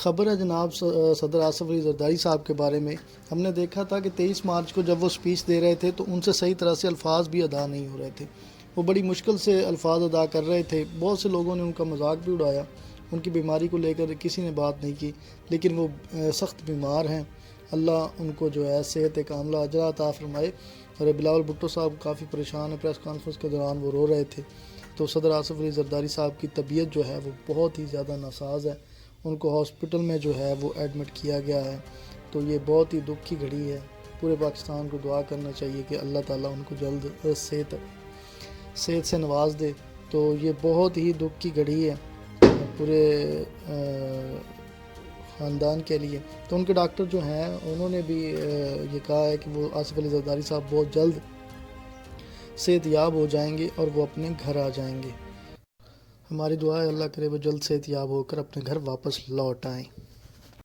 خبر ہے جناب صدر آصف علی زرداری صاحب کے بارے میں. ہم نے دیکھا تھا کہ 23 مارچ کو جب وہ سپیچ دے رہے تھے تو ان سے صحیح طرح سے الفاظ بھی ادا نہیں ہو رہے تھے. وہ بڑی مشکل سے الفاظ ادا کر رہے تھے. بہت سے لوگوں نے ان کا مذاق بھی اڑایا. ان کی بیماری کو لے کر کسی نے بات نہیں کی، لیکن وہ سخت بیمار ہیں. اللہ ان کو جو ہے صحت کاملہ اجرا عطا فرمائے. اور بلاول بھٹو صاحب کافی پریشان ہیں. پریس کانفرنس کے دوران وہ رو رہے تھے. تو صدر آصف علی زرداری صاحب کی طبیعت جو ہے وہ بہت ہی زیادہ ناساز ہے. ان کو ہاسپٹل میں جو ہے وہ ایڈمٹ کیا گیا ہے. تو یہ بہت ہی دکھ کی گھڑی ہے. پورے پاکستان کو دعا کرنا چاہیے کہ اللہ تعالیٰ ان کو جلد صحت سے نواز دے. تو یہ بہت ہی دکھ کی گھڑی ہے پورے خاندان کے لیے. تو ان کے ڈاکٹر جو ہیں انہوں نے بھی یہ کہا ہے کہ وہ آصف علی زرداری صاحب بہت جلد صحت یاب ہو جائیں گے اور وہ اپنے گھر آ جائیں گے. ہماری دعا ہے اللہ کرے وہ جلد صحت یاب ہو کر اپنے گھر واپس لوٹ آئیں.